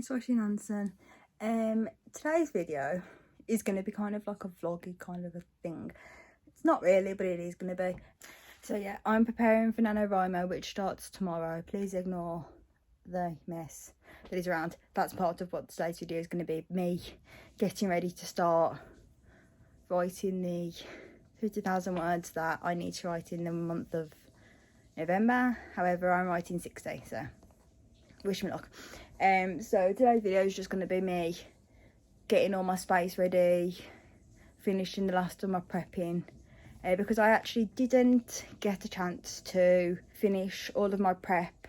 it's Roisin Anson. Today's video is going to be kind of like a vloggy kind of a thing. It's not really, but it is going to be. So yeah, I'm preparing for NaNoWriMo, which starts tomorrow. Please ignore the mess that is around. That's part of what today's video is going to be. Me getting ready to start writing the 50,000 words that I need to write in the month of November. However, I'm writing 60, so wish me luck. So today's video is just going to be me getting all my space ready, finishing the last of my prepping, because I actually didn't get a chance to finish all of my prep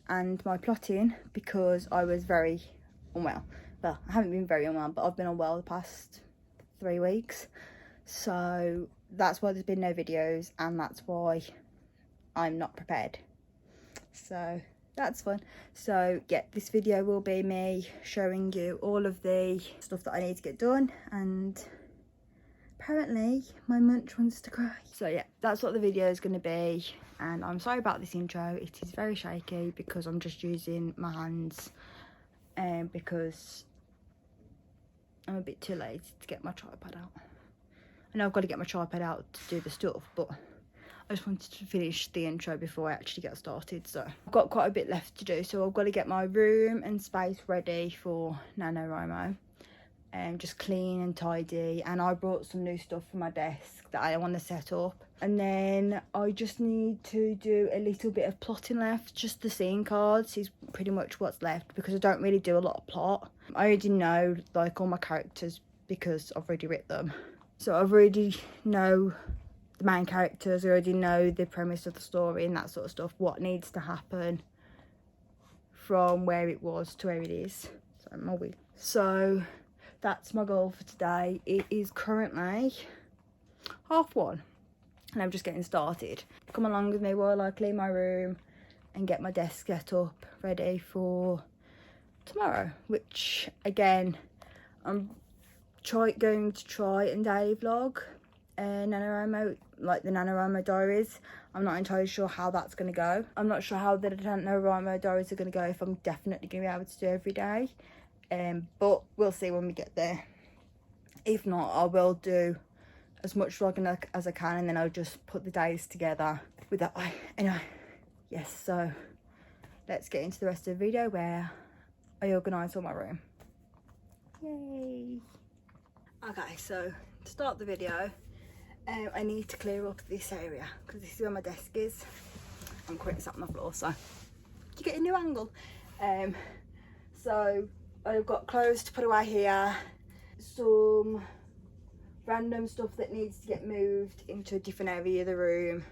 and my plotting because I was very unwell. Well, I haven't been very unwell, but I've been unwell the past 3 weeks, so that's why there's been no videos, and that's why I'm not prepared. So that's fun. So yeah, this video will be me showing you all of the stuff that I need to get done, and apparently my munch wants to cry. So yeah, that's what the video is going to be, and I'm sorry about this intro. It is very shaky because I'm just using my hands, because I'm a bit too late to get my tripod out. I know I've got to get my tripod out to do the stuff, but I just wanted to finish the intro before I actually get started. So I've got quite a bit left to do, so I've got to get my room and space ready for NaNoWriMo, and just clean and tidy. And I brought some new stuff for my desk that I want to set up, and then I just need to do a little bit of plotting left. Just the scene cards is pretty much what's left, because I don't really do a lot of plot. I already know like all my characters because I've already written them, so I already know the main characters. I already know the premise of the story and that sort of stuff, what needs to happen from where it was to where it is. Sorry, my wig. So that's my goal for today. It is currently 1:30 and I'm just getting started. Come along with me while I clean my room and get my desk set up ready for tomorrow, which again I'm going to try and daily vlog NaNoWriMo, like the NaNoWriMo diaries. I'm not entirely sure how that's going to go. I'm not sure how the NaNoWriMo diaries are going to go, if I'm definitely going to be able to do every day, but we'll see when we get there. If not, I will do as much vlogging as I can, and then I'll just put the days together with that way. Anyway, yes, so let's get into the rest of the video where I organise all my room. Yay! Okay, so to start the video, I need to clear up this area because this is where my desk is. I'm currently sat on the floor, so you get a new angle. So I've got clothes to put away here, some random stuff that needs to get moved into a different area of the room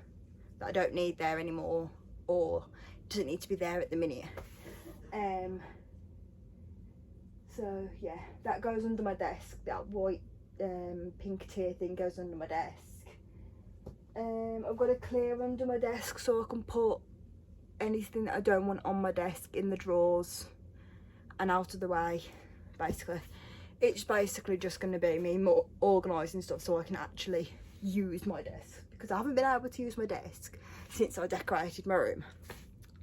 that I don't need there anymore, or doesn't need to be there at the minute. So yeah, that goes under my desk. That white pink tier thing goes under my desk. I've got to clear under my desk so I can put anything that I don't want on my desk in the drawers and out of the way. Basically, it's basically just going to be me more organising stuff so I can actually use my desk, because I haven't been able to use my desk since I decorated my room,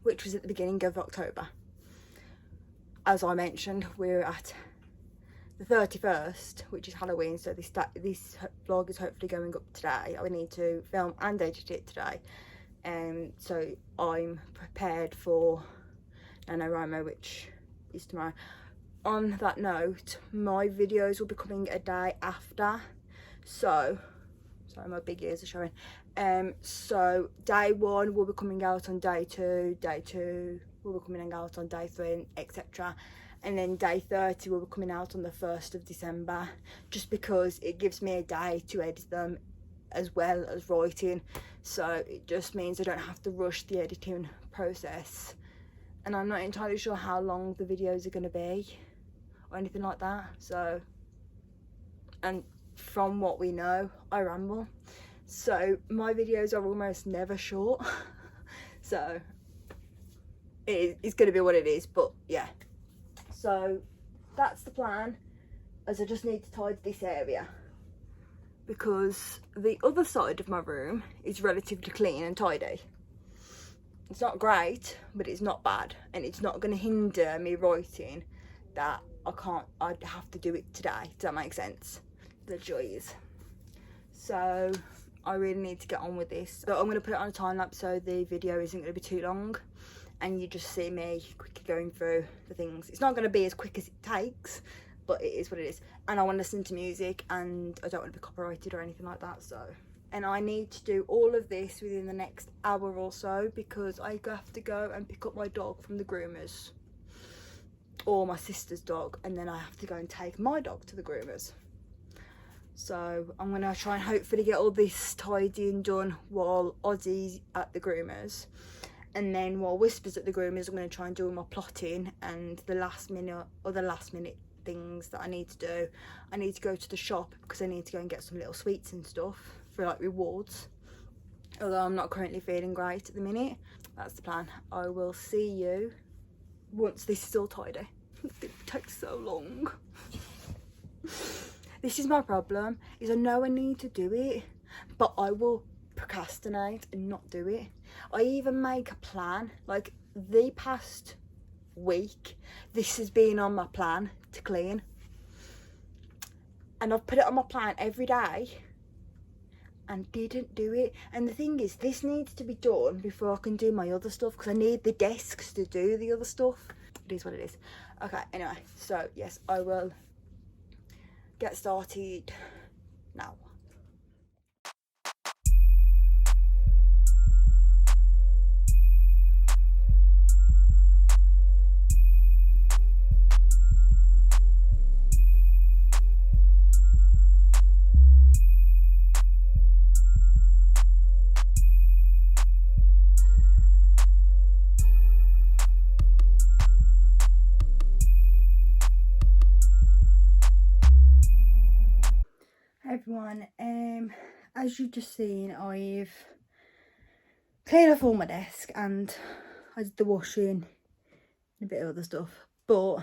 which was at the beginning of October. As I mentioned, we're at the 31st, which is Halloween, so this vlog is hopefully going up today. I need to film and edit it today, so I'm prepared for NaNoWriMo, which is tomorrow. On that note, my videos will be coming a day after, so sorry, my big ears are showing. So day 1 will be coming out on day 2, day 2 will be coming out on day 3, etc. And then day 30 will be coming out on the 1st of December, just because it gives me a day to edit them as well as writing. So it just means I don't have to rush the editing process. And I'm not entirely sure how long the videos are going to be or anything like that. So, and from what we know, I ramble. So my videos are almost never short. So it's going to be what it is, but yeah. So that's the plan, as I just need to tidy this area, because the other side of my room is relatively clean and tidy. It's not great, but it's not bad, and it's not going to hinder me writing that I'd have to do it today. Does that make sense? The joys. So I really need to get on with this. So I'm going to put it on a time lapse so the video isn't going to be too long and you just see me quickly going through the things. It's not going to be as quick as it takes, but it is what it is. And I want to listen to music and I don't want to be copyrighted or anything like that. So, and I need to do all of this within the next hour or so because I have to go and pick up my dog from the groomers, or my sister's dog, and then I have to go and take my dog to the groomers. So I'm going to try and hopefully get all this tidy and done while Ozzy's at the groomers. And then while Whisper's at the groomers, I'm going to try and do all my plotting and the last minute things that I need to do. I need to go to the shop because I need to go and get some little sweets and stuff for like rewards. Although I'm not currently feeling great at the minute. That's the plan. I will see you once this is all tidy. It takes so long. This is my problem, is I know I need to do it, but I will procrastinate and not do it. I even make a plan, like the past week, this has been on my plan to clean. And I've put it on my plan every day and didn't do it. And the thing is, this needs to be done before I can do my other stuff because I need the desks to do the other stuff. It is what it is. Okay, anyway, so yes, I will get started now. Everyone, as you've just seen, I've cleared off all my desk and I did the washing and a bit of other stuff, but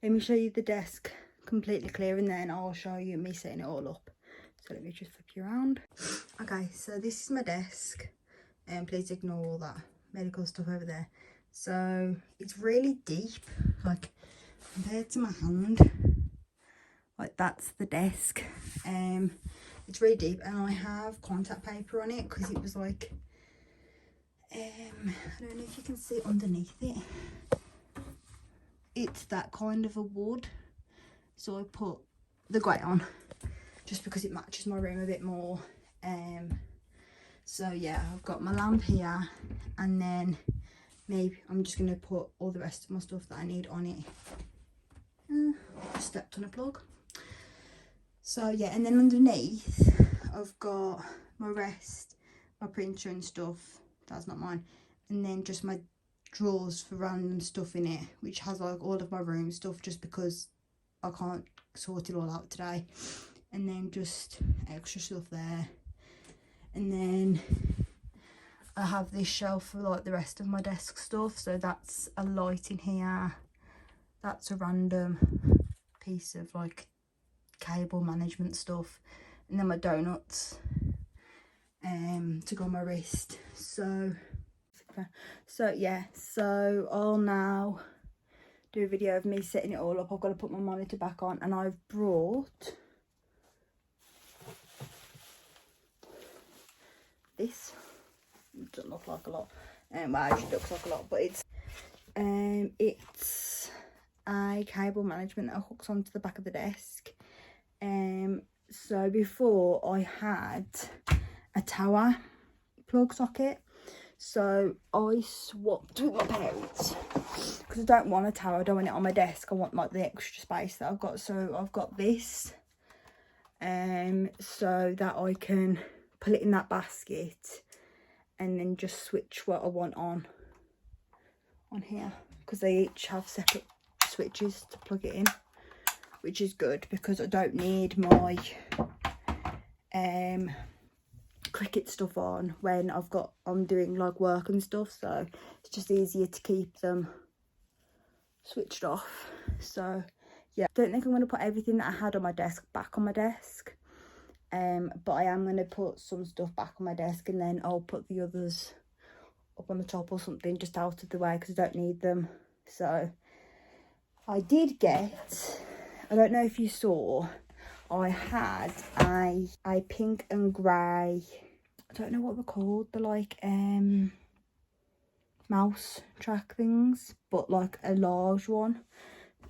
let me show you the desk completely clear and then I'll show you me setting it all up. So let me just flip you around. Okay, so this is my desk, and please ignore all that medical stuff over there. So it's really deep, like compared to my hand. Like that's the desk. It's really deep and I have contact paper on it because it was like I don't know if you can see underneath it, it's that kind of a wood, so I put the grey on just because it matches my room a bit more. So yeah, I've got my lamp here and then maybe I'm just going to put all the rest of my stuff that I need on it. Just stepped on a plug. So yeah, and then underneath I've got my rest, my printer and stuff, that's not mine, and then just my drawers for random stuff in it, which has like all of my room stuff just because I can't sort it all out today, and then just extra stuff there. And then I have this shelf for like the rest of my desk stuff, so that's a light in here, that's a random piece of like cable management stuff, and then my donuts to go on my wrist. So yeah, so I'll now do a video of me setting it all up. I've got to put my monitor back on and I've brought this. It doesn't look like a lot, well, it actually looks like a lot, but it's a cable management that hooks onto the back of the desk. So before I had a tower plug socket, so I swapped with my parents because I don't want a tower, I don't want it on my desk, I want like the extra space that I've got. So I've got this so that I can put it in that basket and then just switch what I want on here, because they each have separate switches to plug it in, which is good because I don't need my Cricut stuff on when I'm doing like work and stuff, so it's just easier to keep them switched off. So yeah, I don't think I'm going to put everything that I had on my desk back on my desk, but I am going to put some stuff back on my desk and then I'll put the others up on the top or something just out of the way because I don't need them. So I did get, I don't know if you saw, I had a pink and grey, I don't know what they're called, they're like mouse track things, but like a large one.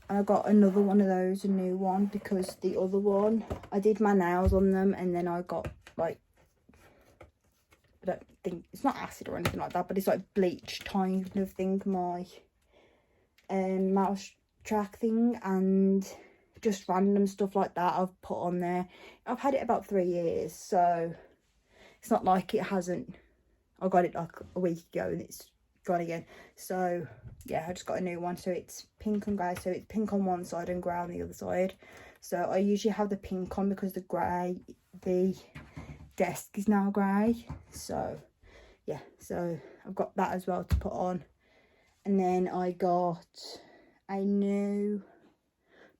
And I got another one of those, a new one, because the other one, I did my nails on them and then I got like, I don't think, it's not acid or anything like that, but it's like bleach kind of thing, my mouse track thing, and just random stuff like that I've put on there. I've had it about 3 years, so it's not like it hasn't, I got it like a week ago and it's gone again. So yeah, I just got a new one. So it's pink and grey, so it's pink on one side and grey on the other side. So I usually have the pink on because the grey, the desk is now grey. So yeah, so I've got that as well to put on. And then I got a new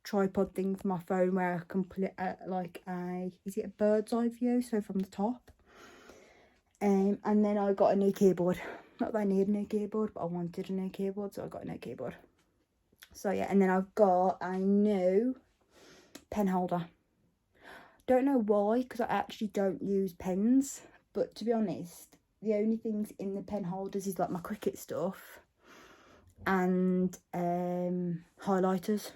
tripod thing for my phone where I can put it at like a, is it a bird's eye view, so from the top. And then I got a new keyboard. Not that I need a new keyboard, but I wanted a new keyboard, so I got a new keyboard. So yeah, and then I've got a new pen holder. Don't know why, because I actually don't use pens, but to be honest, the only things in the pen holders is like my Cricut stuff and highlighters.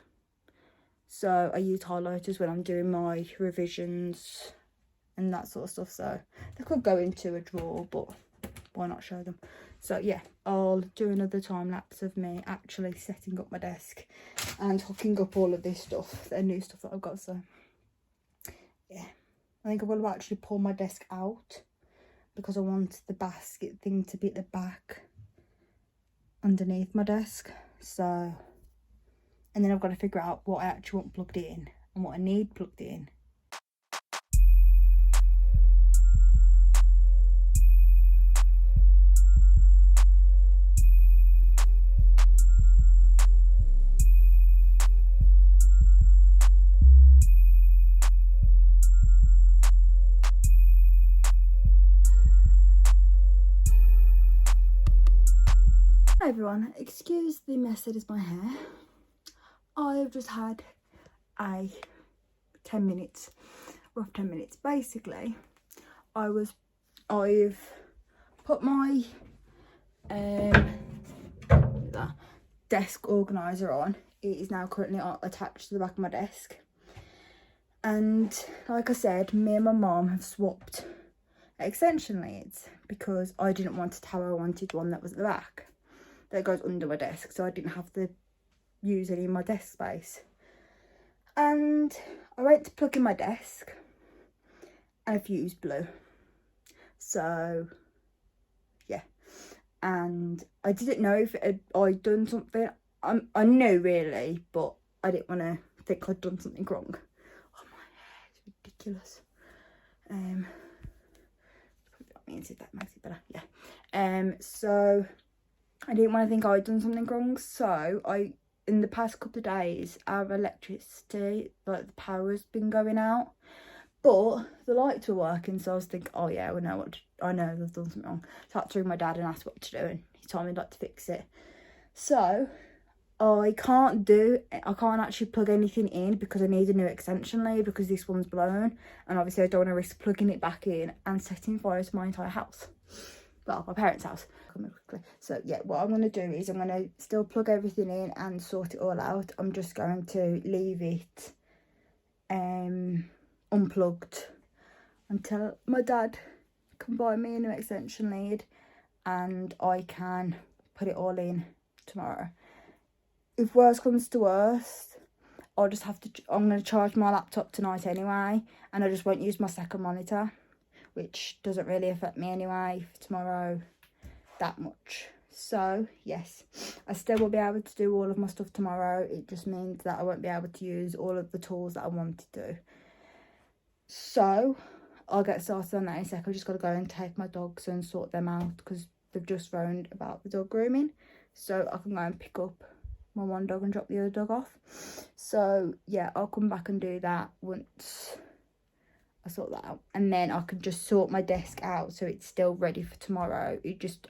So I use highlighters when I'm doing my revisions and that sort of stuff. So they could go into a drawer, but why not show them? So yeah, I'll do another time lapse of me actually setting up my desk and hooking up all of this stuff, the new stuff that I've got. So yeah, I think I will actually pull my desk out because I want the basket thing to be at the back underneath my desk. So, and then I've got to figure out what I actually want plugged in and what I need plugged in. Hi everyone, excuse the mess that is my hair. I've just had a 10 minutes, rough 10 minutes. Basically, I've put my desk organiser on. It is now currently attached to the back of my desk. And like I said, me and my mum have swapped extension leads because I didn't want it how I wanted one that was at the back, that goes under my desk, so I didn't have to use any of my desk space. And I went to plug in my desk and a fuse blew. So yeah, and I didn't know if I'd done something. I knew really, but I didn't want to think I'd done something wrong. Oh, my hair is ridiculous. That means if that makes it better. Yeah. So I didn't want to think I'd done something wrong, so in the past couple of days, our electricity, like the power's been going out, but the lights were working, so I was thinking, oh yeah, I know I've done something wrong. So I had to ring my dad and ask what to do, and he told me like to fix it. So I can't actually plug anything in because I need a new extension lead because this one's blown, and obviously I don't want to risk plugging it back in and setting fire to my entire house. Well, my parents' house. So yeah, what I'm going to do is I'm going to still plug everything in and sort it all out. I'm just going to leave it unplugged until my dad can buy me a new extension lead and I can put it all in tomorrow. If worst comes to worst, I'll just have to, I'm going to charge my laptop tonight anyway, and I just won't use my second monitor, which doesn't really affect me anyway for tomorrow that much. So yes, I still will be able to do all of my stuff tomorrow. It just means that I won't be able to use all of the tools that I want to do. So I'll get started on that in a sec. I've just got to go and take my dogs and sort them out because they've just phoned about the dog grooming, so I can go and pick up my one dog and drop the other dog off. So yeah, I'll come back and do that once I sort that out, and then I can just sort my desk out so it's still ready for tomorrow.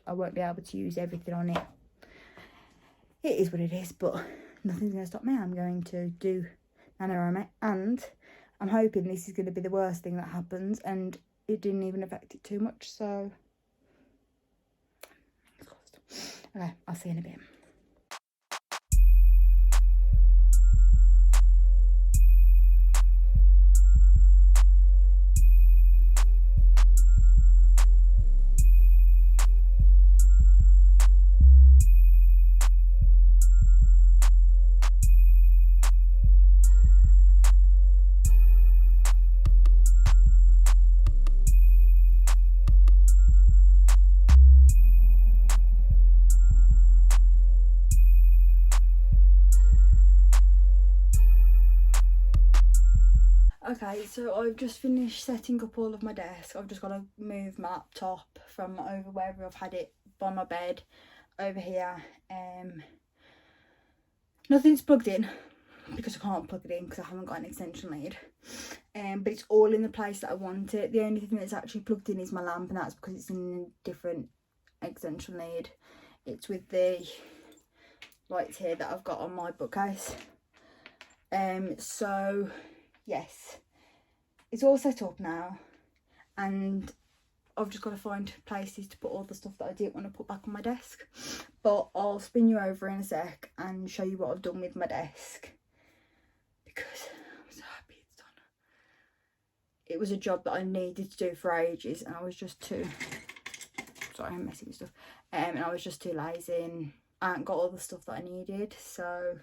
I won't be able to use everything on it. It is what it is, but nothing's going to stop me. I'm going to do NaNoWriMo, and I'm hoping this is going to be the worst thing that happens and it didn't even affect it too much, so okay, I'll see you in a bit. Okay, so I've just finished setting up all of my desk. I've just got to move my laptop from over wherever I've had it by my bed over here. Nothing's plugged in because I can't plug it in because I haven't got an extension lead. But it's all in the place that I want it. The only thing that's actually plugged in is my lamp, and that's because it's in a different extension lead. It's with the lights here that I've got on my bookcase. So yes, it's all set up now, and I've just got to find places to put all the stuff that I didn't want to put back on my desk. But I'll spin you over in a sec and show you what I've done with my desk, because I'm so happy it's done. It was a job that I needed to do for ages, and I was just too, sorry I'm messing with stuff, and I was just too lazy and I hadn't got all the stuff that I needed. So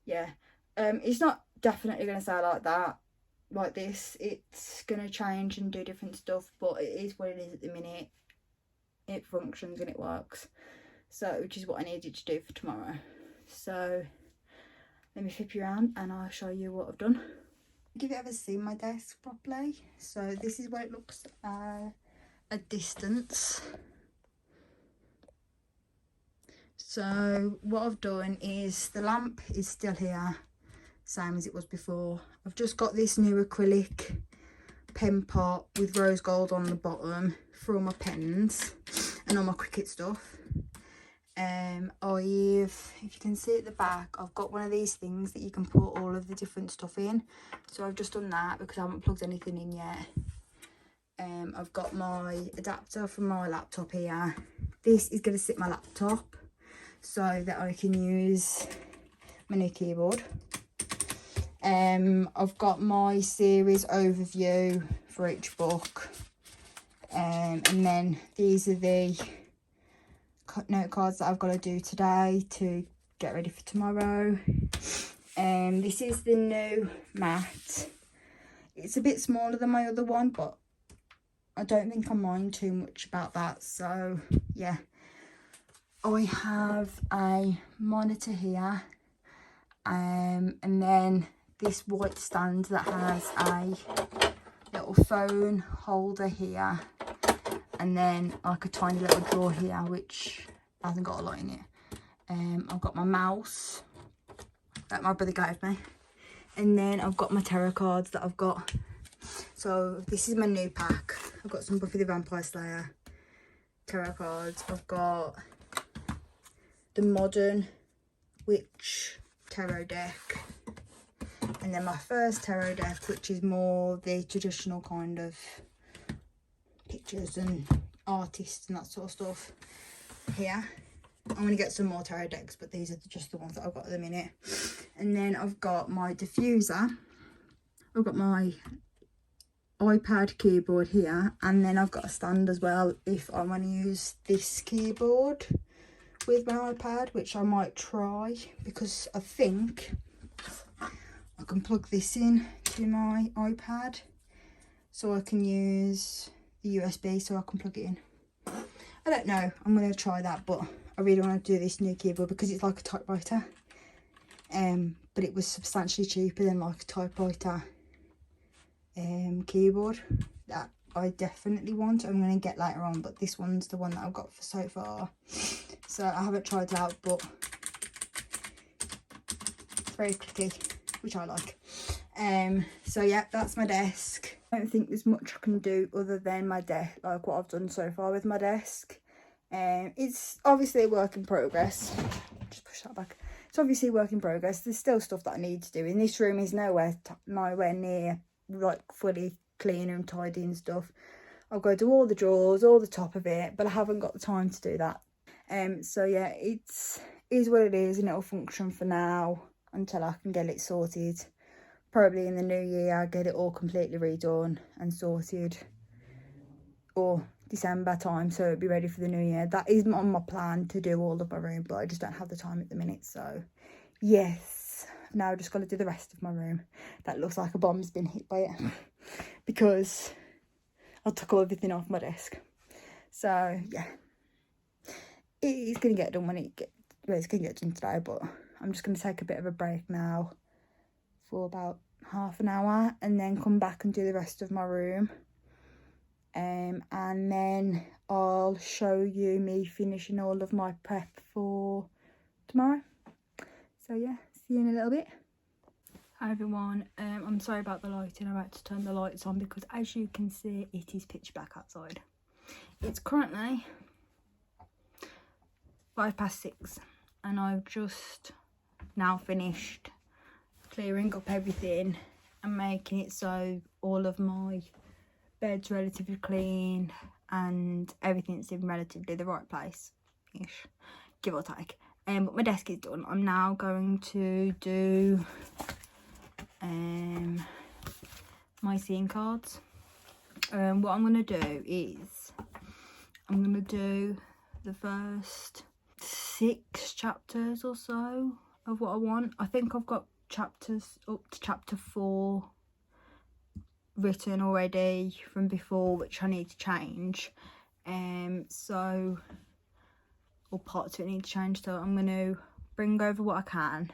yeah, it's not definitely going to stay like this. It's going to change and do different stuff, but it is what it is at the minute. It functions and it works, so which is what I needed to do for tomorrow. So let me flip you around and I'll show you what I've done. Have you ever seen my desk properly? So this is what it looks at a distance. So what I've done is the lamp is still here, same as it was before. I've just got this new acrylic pen pot with rose gold on the bottom for all my pens and all my Cricut stuff. If you can see at the back, I've got one of these things that you can put all of the different stuff in. So I've just done that because I haven't plugged anything in yet. I've got my adapter from my laptop here. This is going to sit my laptop so that I can use my new keyboard. I've got my series overview for each book, and then these are the note cards that I've got to do today to get ready for tomorrow. This is the new mat. It's a bit smaller than my other one, but I don't think I mind too much about that. So yeah, I have a monitor here, and then this white stand that has a little phone holder here, and then like a tiny little drawer here which hasn't got a lot in it. I've got my mouse that my brother gave me, and then I've got my tarot cards that I've got. So this is my new pack. I've got some Buffy the Vampire Slayer tarot cards. I've got the modern witch tarot deck, and then my first tarot deck, which is more the traditional kind of pictures and artists and that sort of stuff here. I'm going to get some more tarot decks, but these are just the ones that I've got at the minute. And then I've got my diffuser. I've got my iPad keyboard here, and then I've got a stand as well if I want to use this keyboard with my iPad, which I might try, because I think I can plug this in to my iPad so I can use the USB so I can plug it in. I don't know, I'm going to try that, but I really want to do this new keyboard because it's like a typewriter, but it was substantially cheaper than like a typewriter keyboard that I definitely want. I'm going to get later on, but this one's the one that I've got for so far, so I haven't tried it out, but it's very clicky, which I like. So yeah, that's my desk. I don't think there's much I can do other than my desk, like what I've done so far with my desk. It's obviously a work in progress. Just push that back. It's it's obviously work in progress. There's still stuff that I need to do, and this room is nowhere near like fully clean and tidy and stuff. I'll go do all the drawers, all the top of it, but I haven't got the time to do that. So yeah, is what it is, and it'll function for now until I can get it sorted. Probably in the new year I'll get it all completely redone and sorted, or December time, so it'll be ready for the new year. That is on my plan, to do all of my room, but I just don't have the time at the minute. So yes, I've now just got to do the rest of my room. That looks like a bomb's been hit by it because I took everything off my desk. So yeah, it is going to get done when it's going to get done today, but I'm just going to take a bit of a break now for about half an hour and then come back and do the rest of my room. And then I'll show you me finishing all of my prep for tomorrow. So yeah, see you in a little bit. Hi everyone, I'm sorry about the lighting. I had to turn the lights on because, as you can see, it is pitch black outside. It's currently 6:05 and I've just now finished clearing up everything and making it so all of my bed's relatively clean and everything's in relatively the right place-ish, give or take. But my desk is done. I'm now going to do my scene cards. What I'm going to do is I'm going to do the first 6 chapters or so of what I want. I think I've got chapters up to chapter 4 written already from before, which I need to change. So, or parts of it need to change, so I'm going to bring over what I can.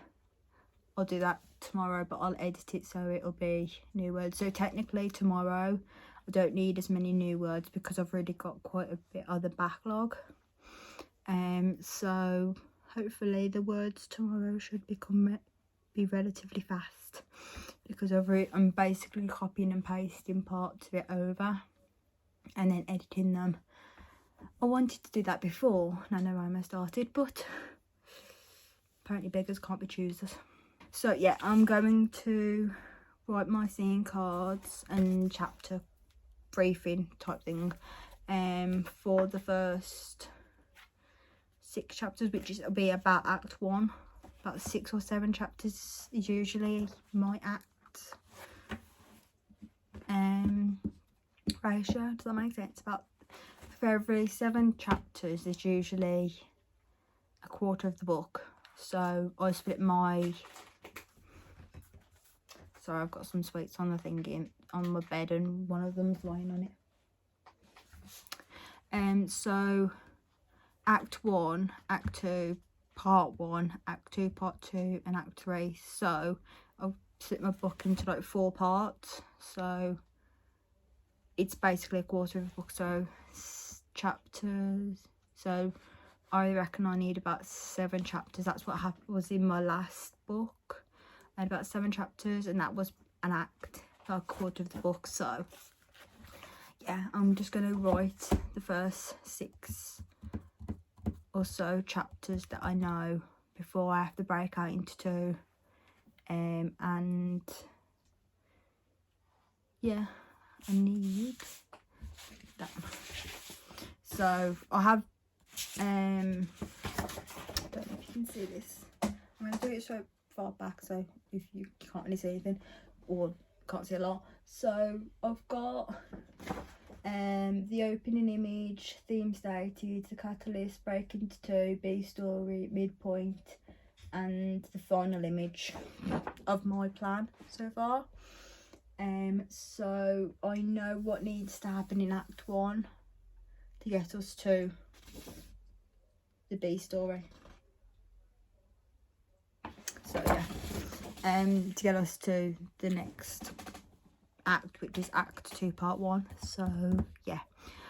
I'll do that tomorrow, but I'll edit it so it'll be new words. So technically tomorrow I don't need as many new words because I've already got quite a bit of the backlog. So hopefully the words tomorrow should be relatively fast, because I'm basically copying and pasting parts of it over and then editing them. I wanted to do that before NaNoWriMo started, but apparently beggars can't be choosers. So yeah, I'm going to write my scene cards and chapter briefing type thing for the first 6 chapters, which will be about Act 1. About 6 or 7 chapters is usually my act ratio. Does that make sense? About for every 7 chapters is usually a quarter of the book. So I split my... Sorry, I've got some sweets on the thingy on my bed and one of them's lying on it. So Act 1, Act 2, Part 1, Act 2, Part 2 and Act 3. So I'll split my book into like 4 parts. So it's basically a quarter of a book. So chapters. So I reckon I need about 7 chapters. That's what was in my last book. I had about 7 chapters and that was an act, a quarter of the book. So yeah, I'm just going to write the first 6 or so chapters that I know before I have to break out into 2. And yeah, I need that. So I have I don't know if you can see this. I'm going to do it so far back so if you can't really see anything or can't see a lot. So I've got the opening image, theme stated, the catalyst, break into 2, B story, midpoint, and the final image of my plan so far. So I know what needs to happen in Act 1 to get us to the B story. So yeah, to get us to the next act, which is Act 2, Part 1. So yeah,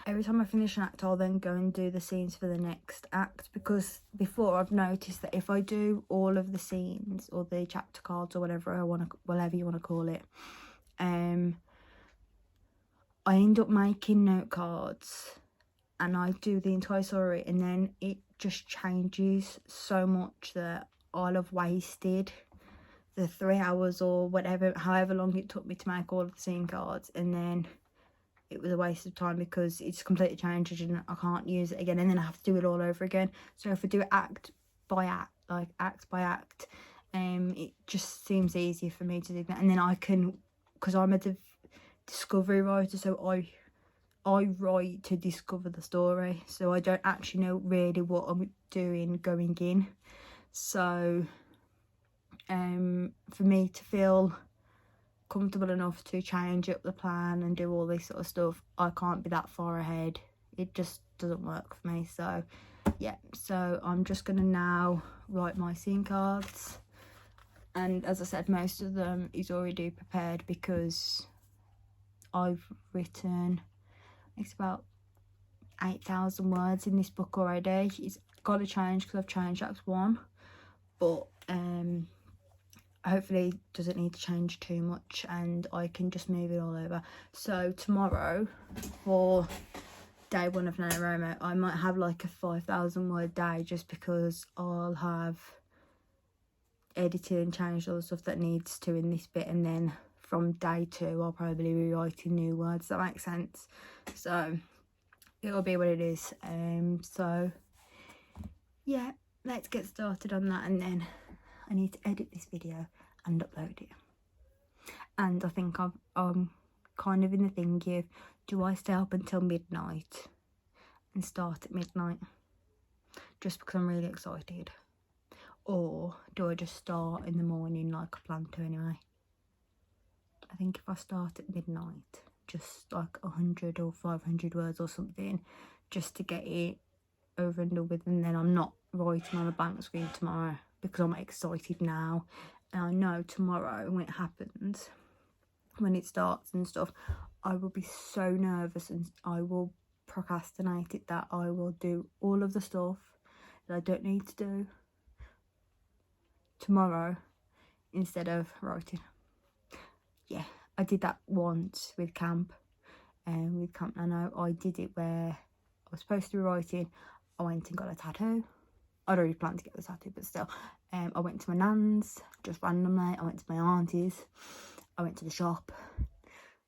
every time I finish an act I'll then go and do the scenes for the next act, because before I've noticed that if I do all of the scenes or the chapter cards or whatever you want to call it, I end up making note cards and I do the entire story and then it just changes so much that I'll have wasted the 3 hours or whatever, however long it took me to make all of the scene cards, and then it was a waste of time because it's completely changed and I can't use it again, and then I have to do it all over again. So if I do it act by act, like act by act, it just seems easier for me to do that. And then I can, because I'm a discovery writer, so I write to discover the story, so I don't actually know really what I'm doing going in. So for me to feel comfortable enough to change up the plan and do all this sort of stuff, I can't be that far ahead. It just doesn't work for me. So yeah, so I'm just gonna now write my scene cards, and as I said, most of them is already prepared because I've written, it's about 8,000 words in this book already. It's got to change because I've changed Act 1, but hopefully it doesn't need to change too much and I can just move it all over. So tomorrow, for day 1 of NaNoWriMo, I might have like a 5,000 word day, just because I'll have edited and changed all the stuff that needs to in this bit, and then from day 2 I'll probably be writing new words. That makes sense. So it'll be what it is. So yeah, let's get started on that, and then I need to edit this video and upload it. And I think I'm kind of in the thinking of, do I stay up until midnight and start at midnight just because I'm really excited, or do I just start in the morning like I plan to anyway? I think if I start at midnight, just like 100 or 500 words or something, just to get it over and done with, and then I'm not writing on a blank screen tomorrow because I'm excited now. And I know tomorrow when it happens, when it starts and stuff, I will be so nervous and I will procrastinate it, that I will do all of the stuff that I don't need to do tomorrow instead of writing. Yeah, I did that once with camp, and with Camp Nano I did it where I was supposed to be writing. I went and got a tattoo. I'd already planned to get the tattoo, but still. I went to my nan's just randomly. I went to my auntie's. I went to the shop.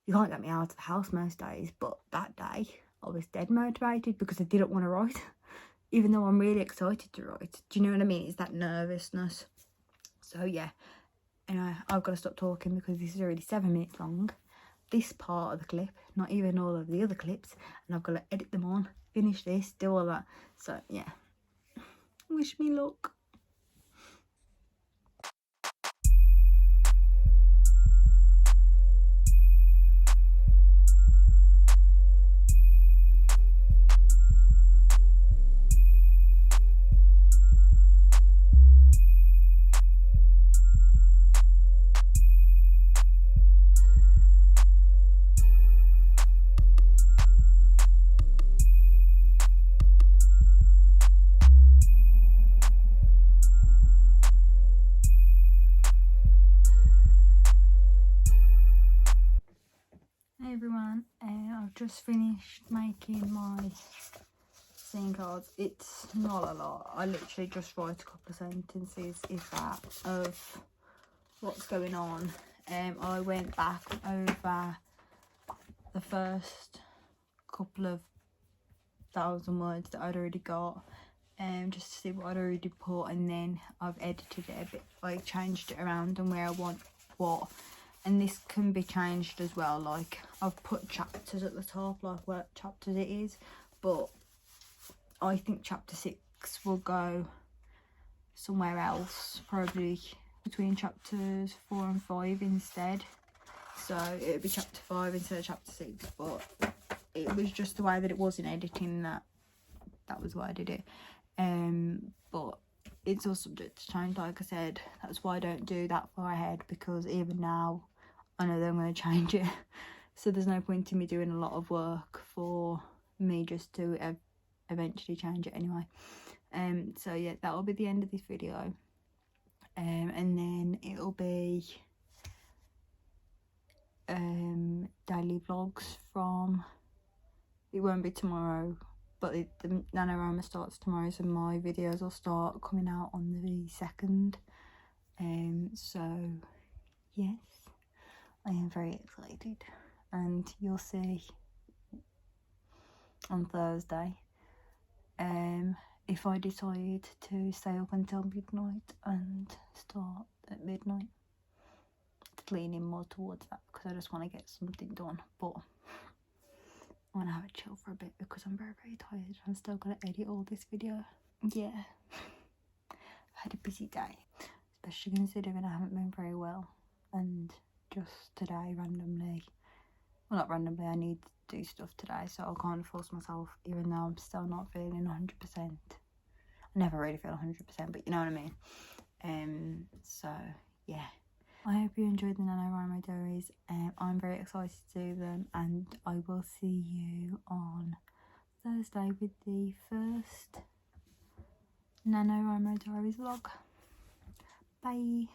You can't get me out of the house most days, but that day I was dead motivated because I didn't want to write, even though I'm really excited to write. Do you know what I mean? It's that nervousness. So yeah, anyway, I've got to stop talking because this is already 7 minutes long. This part of the clip, not even all of the other clips, and I've got to edit them on, finish this, do all that. So yeah, wish me luck. Hey everyone, I've just finished making my scene cards. It's not a lot. I literally just write a couple of sentences, if that, of what's going on. I went back over the first couple of 1,000 words that I'd already got, just to see what I'd already put, and then I've edited it a bit, like changed it around and where I want what. And this can be changed as well, like I've put chapters at the top, like what chapters it is, but I think chapter 6 will go somewhere else, probably between chapters 4 and 5 instead. So it would be chapter 5 instead of chapter 6, but it was just the way that it was in editing that was why I did it. But it's all subject to change, like I said. That's why I don't do that far ahead, because even now I know that I'm going to change it. So there's no point in me doing a lot of work for me just to eventually change it anyway. So yeah, that will be the end of this video. And then it'll be daily vlogs from, it won't be tomorrow but the NaNoWriMo starts tomorrow, so my videos will start coming out on the 2nd. So yes, I am very excited, and you'll see on Thursday if I decide to stay up until midnight and start at midnight. It's leaning more towards that because I just want to get something done, but I want to have a chill for a bit because I'm very, very tired. I'm still going to edit all this video. Yeah, I've had a busy day, especially considering I haven't been very well, and just today randomly, well, not randomly, I need to do stuff today, so I can't force myself even though I'm still not feeling 100%. I never really feel 100%, but you know what I mean. So yeah, I hope you enjoyed the NaNoWriMo diaries. I'm very excited to do them, and I will see you on Thursday with the first NaNoWriMo diaries vlog. Bye.